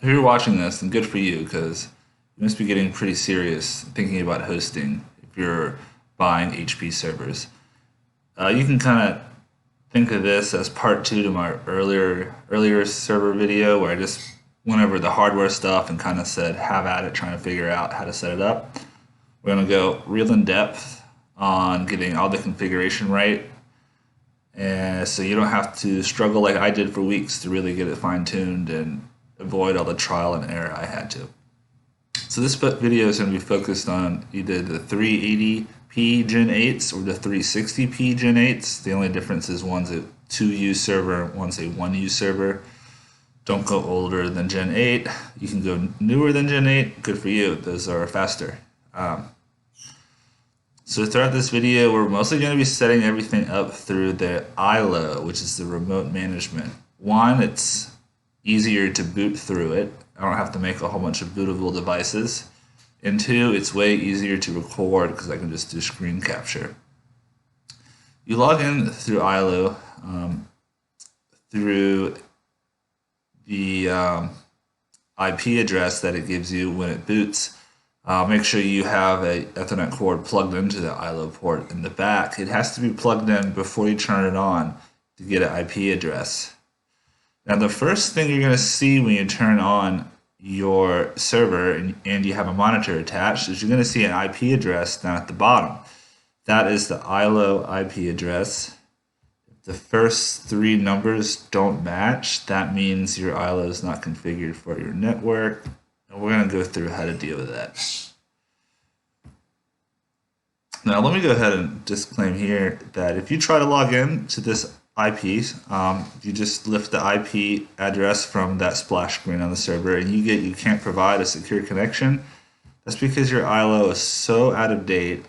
If you're watching this, then good for you, because you must be getting pretty serious thinking about hosting if you're buying HP servers. You can kind of think of this as part two to my earlier server video where I just went over the hardware stuff and kind of said have at it trying to figure out how to set it up. We're going to go real in depth on getting all the configuration right, and so you don't have to struggle like I did for weeks to really get it fine-tuned and avoid all the trial and error I had to. So this video is going to be focused on either the 380p Gen 8s or the 360p Gen 8s. The only difference is one's a 2U server, one's a 1U server. Don't go older than Gen 8. You can go newer than Gen 8. Good for you. Those are faster. So throughout this video, we're mostly going to be setting everything up through the Ilo, which is the remote management. One, it's easier to boot through it. I don't have to make a whole bunch of bootable devices. And two, it's way easier to record because I can just do screen capture. You log in through Ilo through the IP address that it gives you when it boots. Make sure you have a Ethernet cord plugged into the Ilo port in the back. It has to be plugged in before you turn it on to get an IP address. Now the first thing you're going to see when you turn on your server and you have a monitor attached is you're going to see an IP address down at the bottom. That is the Ilo IP address. If the first three numbers don't match, that means your Ilo is not configured for your network. And we're going to go through how to deal with that. Now let me go ahead and disclaim here that if you try to log in to this IP, you just lift the IP address from that splash screen on the server and you can't provide a secure connection. That's because your Ilo is so out of date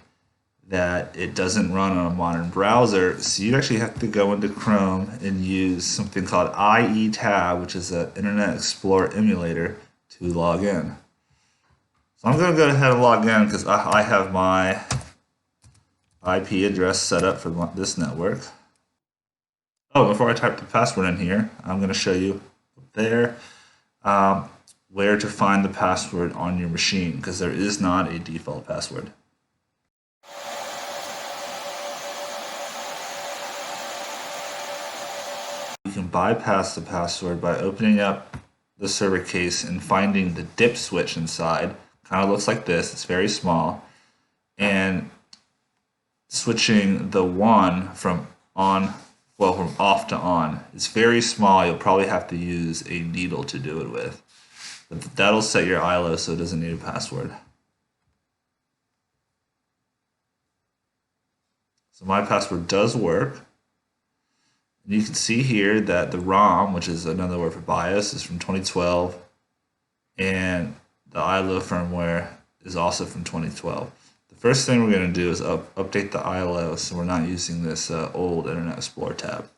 that it doesn't run on a modern browser. So you actually have to go into Chrome and use something called IE-Tab, which is an Internet Explorer emulator, to log in. So I'm going to go ahead and log in because I have my IP address set up for this network. Oh, before I type the password in here, I'm going to show you there where to find the password on your machine, because there is not a default password. You can bypass the password by opening up the server case and finding the dip switch inside. Kind of looks like this. It's very small. And switching the 1 from off to on. It's very small. You'll probably have to use a needle to do it with. But that'll set your Ilo so it doesn't need a password. So my password does work. And you can see here that the ROM, which is another word for BIOS, is from 2012. And the Ilo firmware is also from 2012. First thing we're going to do is update the Ilo so we're not using this old Internet Explorer tab.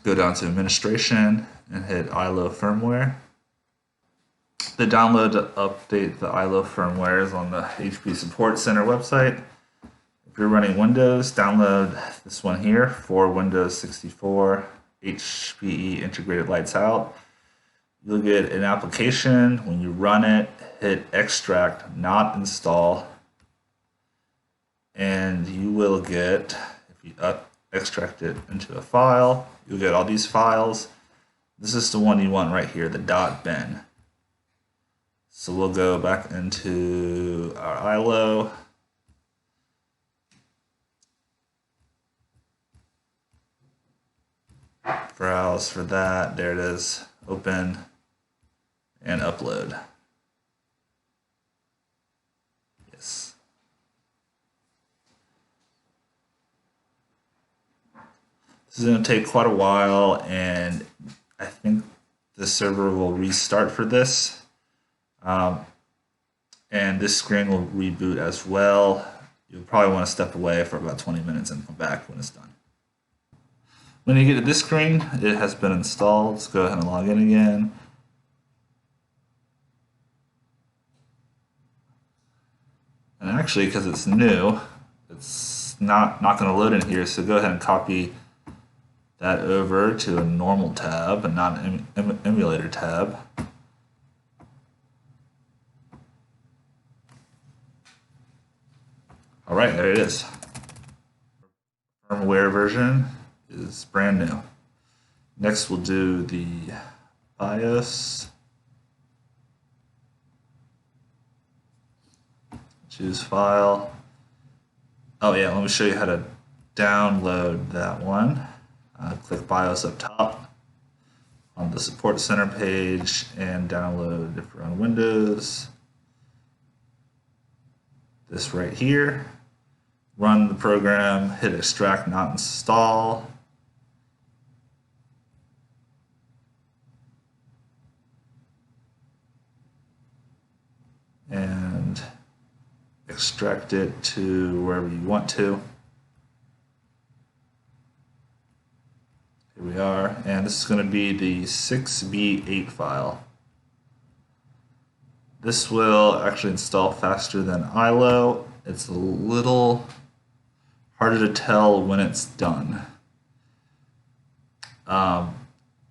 Go down to Administration and hit Ilo Firmware. The download to update the Ilo firmware is on the HP Support Center website. If you're running Windows, download this one here for Windows 64 HPE Integrated Lights Out. You'll get an application. When you run it, hit extract, not install, and you will get, if you extract it into a file, you'll get all these files. This is the one you want right here, the .bin. So we'll go back into our Ilo. Browse for that. There it is. Open and upload. Yes. This is going to take quite a while, and I think the server will restart for this. And this screen will reboot as well. You'll probably want to step away for about 20 minutes and come back when it's done. When you get to this screen, it has been installed. Let's go ahead and log in again. And actually, because it's new, it's not going to load in here. So go ahead and copy that over to a normal tab and not an emulator tab. All right, there it is. Firmware version is brand new. Next, we'll do the BIOS. Choose file. Oh yeah, let me show you how to download that one. Click BIOS up top on the Support Center page and download if you're on Windows. This right here. Run the program, hit extract, not install. And extract it to wherever you want to. Here we are, and this is going to be the 6B8 file. This will actually install faster than Ilo. It's a little harder to tell when it's done. But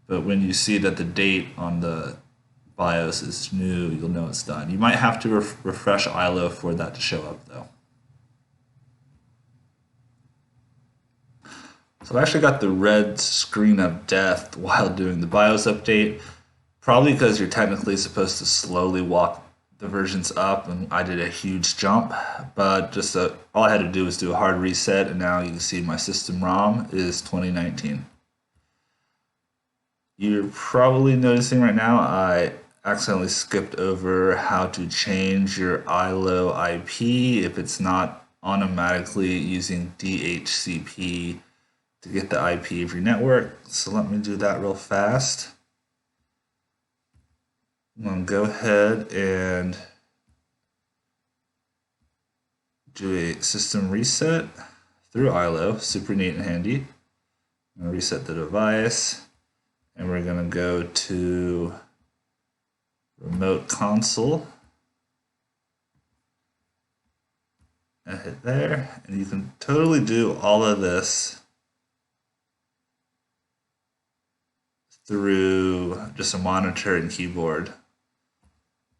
when you see that the date on the BIOS is new, you'll know it's done. You might have to refresh Ilo for that to show up though. So I actually got the red screen of death while doing the BIOS update, probably because you're technically supposed to slowly walk the versions up, and I did a huge jump, but just all I had to do was do a hard reset, and now you can see my system ROM is 2019. You're probably noticing right now I accidentally skipped over how to change your Ilo IP if it's not automatically using DHCP to get the IP of your network. So let me do that real fast. I'm going to go ahead and do a system reset through Ilo, super neat and handy. I'm going to reset the device, and we're going to go to remote console and hit there, and you can totally do all of this through just a monitor and keyboard,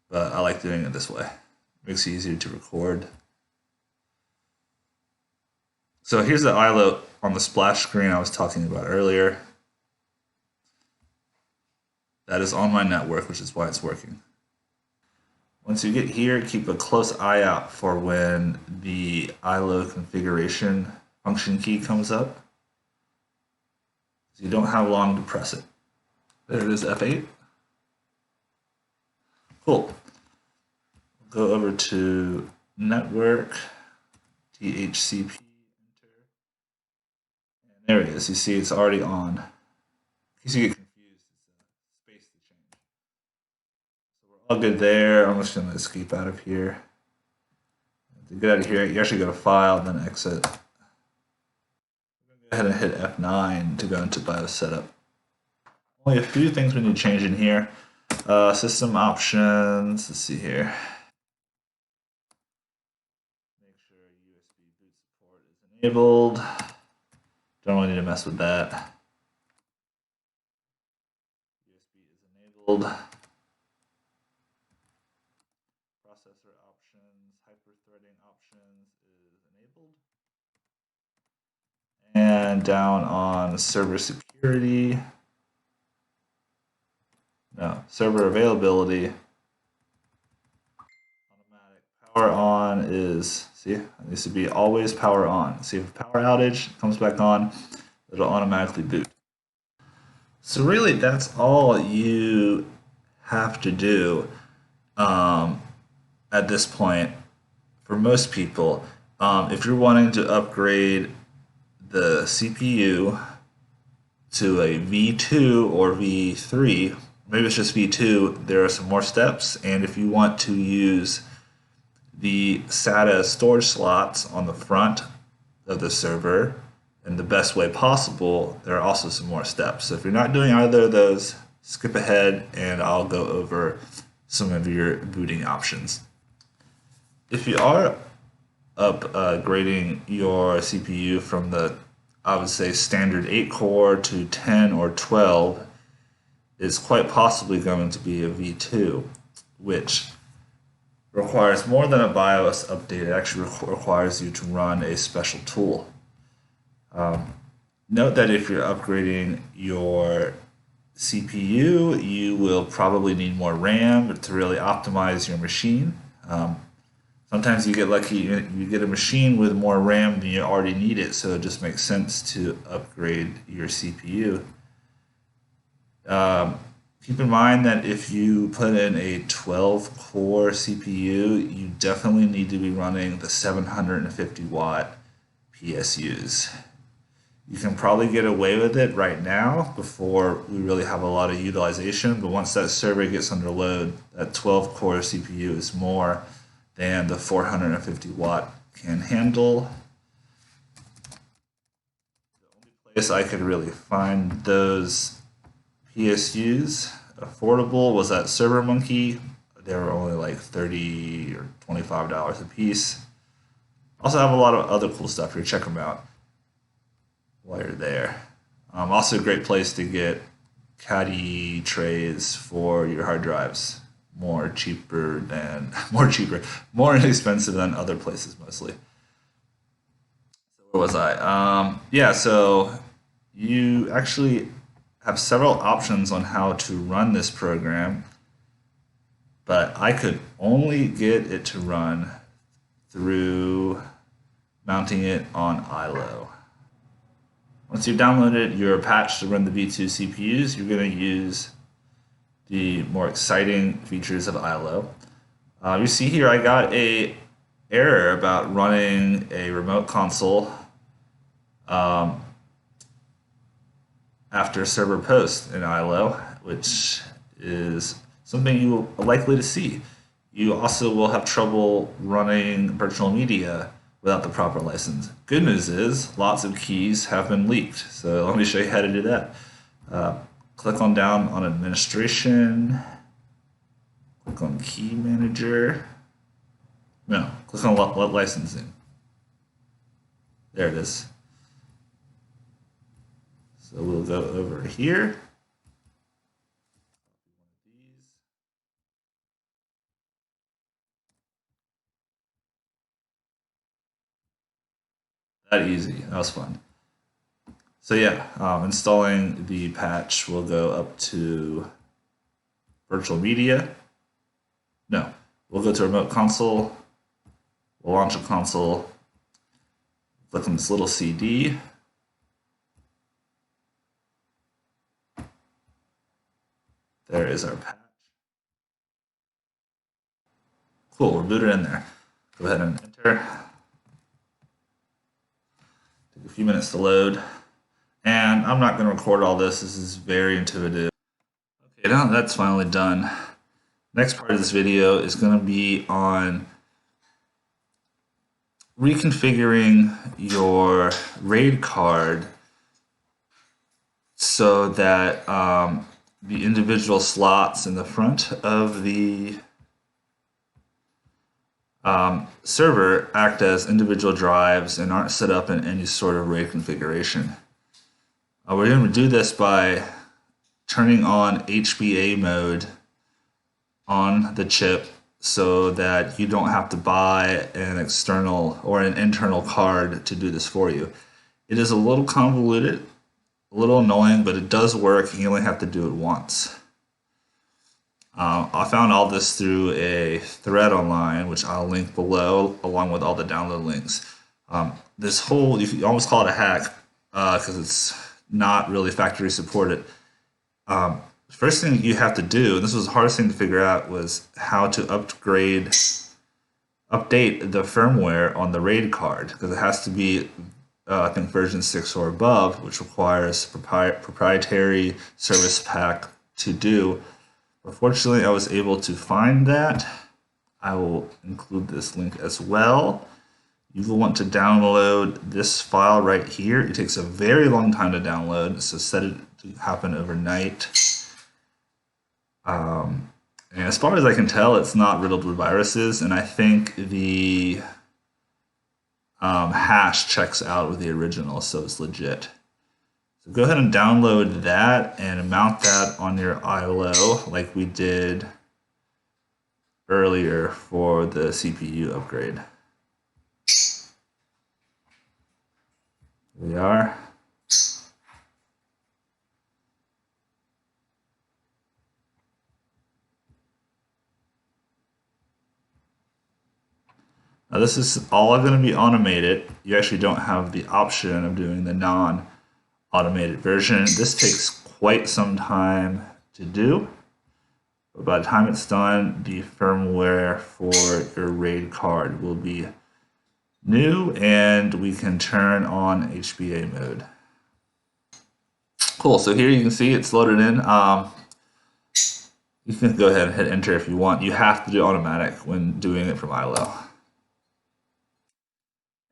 but I like doing it this way. It makes it easier to record. So here's the Ilo on the splash screen I was talking about earlier. That is on my network, which is why it's working. Once you get here, keep a close eye out for when the Ilo configuration function key comes up. So you don't have long to press it. There it is, F8. Cool. Go over to network, DHCP, enter. And there it is. You see it's already on. In case you get confused, it's a space to change. So we're all good there. I'm just going to escape out of here. To get out of here, you actually go to File, then Exit. Go ahead and hit F9 to go into BIOS setup. Only a few things we need to change in here. System options, let's see here. Make sure USB boot support is enabled. Don't really need to mess with that. USB is enabled. Processor options, hyper-threading options is enabled. And down on server security. No, server availability, automatic power on is, see, it needs to be always power on. See, if a power outage comes back on, it'll automatically boot. So really, that's all you have to do at this point for most people. If you're wanting to upgrade the CPU to a V2 or V3, maybe it's just V2, there are some more steps, and if you want to use the SATA storage slots on the front of the server in the best way possible, there are also some more steps. So if you're not doing either of those, skip ahead and I'll go over some of your booting options. If you are upgrading your CPU from the I would say standard 8 core to 10 or 12 is quite possibly going to be a V2, which requires more than a BIOS update. It actually requires you to run a special tool. Note that if you're upgrading your CPU, you will probably need more RAM to really optimize your machine. Sometimes you get lucky, you get a machine with more RAM than you already need it, so it just makes sense to upgrade your CPU. Keep in mind that if you put in a 12-core CPU, you definitely need to be running the 750 watt PSUs. You can probably get away with it right now before we really have a lot of utilization, but once that server gets under load, that 12-core CPU is more than the 450 watt can handle. The only place I could really find those PSUs affordable was at ServerMonkey. They were only like $30 or $25 a piece. Also have a lot of other cool stuff here. Check them out while you're there. Also a great place to get caddy trays for your hard drives. More inexpensive than other places mostly. So where was I? Yeah, so you actually have several options on how to run this program, but I could only get it to run through mounting it on Ilo. Once you've downloaded your patch to run the V2 CPUs, you're going to use the more exciting features of Ilo. You see here I got a error about running a remote console after server post in Ilo, which is something you are likely to see. You also will have trouble running virtual media without the proper license. Good news is lots of keys have been leaked, so let me show you how to do that. Click on down on administration, click on key manager, no, click on licensing. There it is. So we'll go over here. That easy, that was fun. So yeah, installing the patch will go up to virtual media. No, we'll go to remote console. We'll launch a console. Click on this little CD. There is our patch. Cool, we're booted in there. Go ahead and enter. Take a few minutes to load. And I'm not going to record all this. This is very intuitive. Okay, now that's finally done. Next part of this video is going to be on reconfiguring your RAID card so that the individual slots in the front of the server act as individual drives and aren't set up in any sort of RAID configuration. We're going to do this by turning on hbamode on the chip so that you don't have to buy an external or an internal card to do this for you. It is a little convoluted, a little annoying, but it does work. You only have to do it once. I found all this through a thread online, which I'll link below, along with all the download links. This whole, you almost call it a hack because it's not really factory supported. First thing you have to do, and this was the hardest thing to figure out, was how to update the firmware on the RAID card, because it has to be, I think, version 6 or above, which requires proprietary service pack to do. Fortunately, I was able to find that. I will include this link as well. You will want to download this file right here. It takes a very long time to download, so set it to happen overnight. And as far as I can tell, it's not riddled with viruses, and I think the hash checks out with the original, so it's legit. So go ahead and download that and mount that on your Ilo like we did earlier for the CPU upgrade. Here we are. Now this is all going to be automated. You actually don't have the option of doing the non-automated version. This takes quite some time to do. But by the time it's done, the firmware for your RAID card will be new and we can turn on hbamode. Cool, so here you can see it's loaded in. You can go ahead and hit enter if you want. You have to do automatic when doing it from Ilo.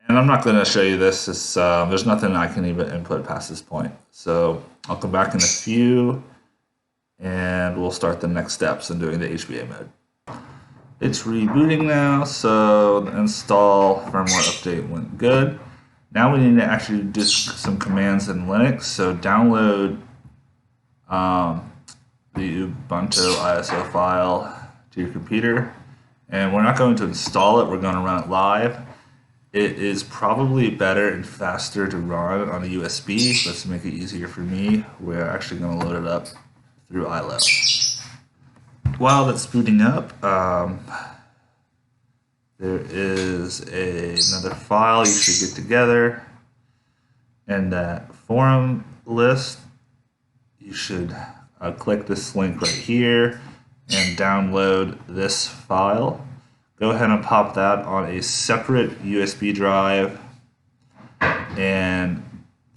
And I'm not going to show you this. There's nothing I can even input past this point. So I'll come back in a few and we'll start the next steps in doing the hbamode. It's rebooting now, so the install firmware update went good. Now we need to actually do some commands in Linux. So download the Ubuntu ISO file to your computer. And we're not going to install it, we're going to run it live. It is probably better and faster to run on a USB, but to make it easier for me, we're actually going to load it up through Ilo. While that's booting up, there is another file you should get together. And that forum list, you should click this link right here and download this file. Go ahead and pop that on a separate USB drive and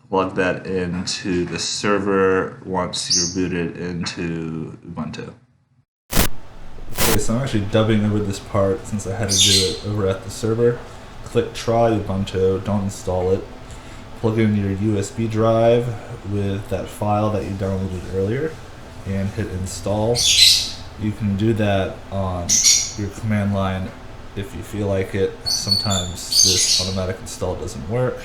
plug that into the server once you're booted into Ubuntu. Okay, so I'm actually dubbing over this part since I had to do it over at the server. Click try Ubuntu, don't install it. Plug in your USB drive with that file that you downloaded earlier and hit install. You can do that on your command line if you feel like it. Sometimes this automatic install doesn't work.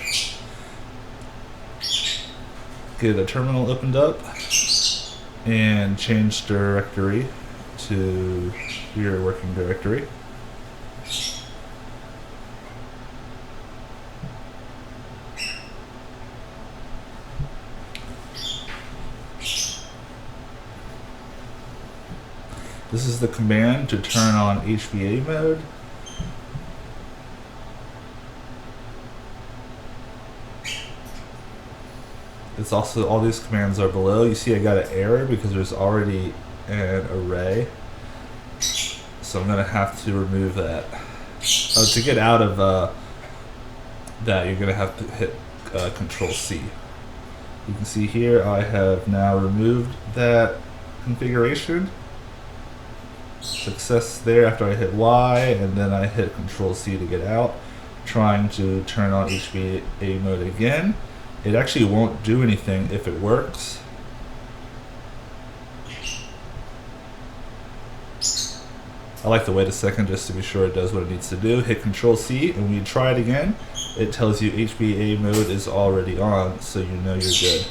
Get a terminal opened up and change directory to your working directory. This is the command to turn on hbamode. It's also, all these commands are below. You see I got an error because there's already an array. So I'm gonna have to remove that. To get out of that, you're gonna have to hit Ctrl C. You can see here I have now removed that configuration. Success there after I hit Y, and then I hit Ctrl C to get out, trying to turn on hbamode again. It actually won't do anything if it works. I like to wait a second just to be sure it does what it needs to do. Hit Ctrl C, and when you try it again, it tells you hbamode is already on, so you know you're good.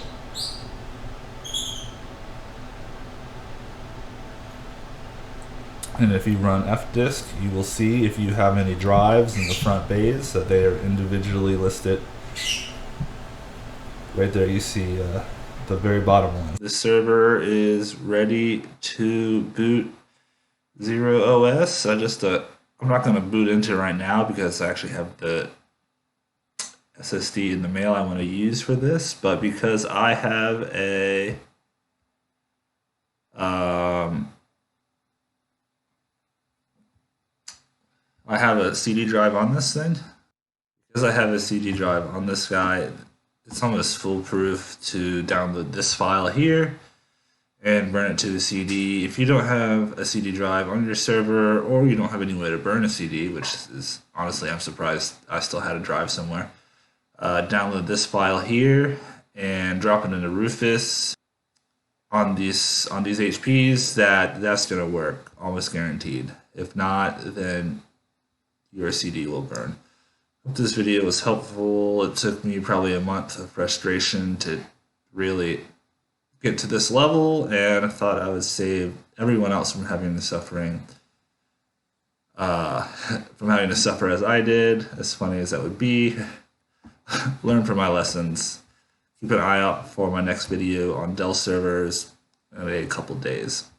And if you run fdisk, you will see if you have any drives in the front bays that they are individually listed. Right there you see the very bottom one. The server is ready to boot 0 OS. I'm not going to boot into it right now because I actually have the SSD in the mail I want to use for this, but because I have a CD drive on this thing. Because I have a CD drive on this guy, it's almost foolproof to download this file here and burn it to the CD. If you don't have a CD drive on your server, or you don't have any way to burn a CD, which is honestly, I'm surprised I still had a drive somewhere, download this file here and drop it into Rufus on these HPs. That's gonna work, almost guaranteed. If not, then your CD will burn. Hope this video was helpful. It took me probably a month of frustration to really get to this level, and I thought I would save everyone else from having the suffering, from having to suffer as I did, as funny as that would be. Learn from my lessons. Keep an eye out for my next video on Dell servers in a couple days.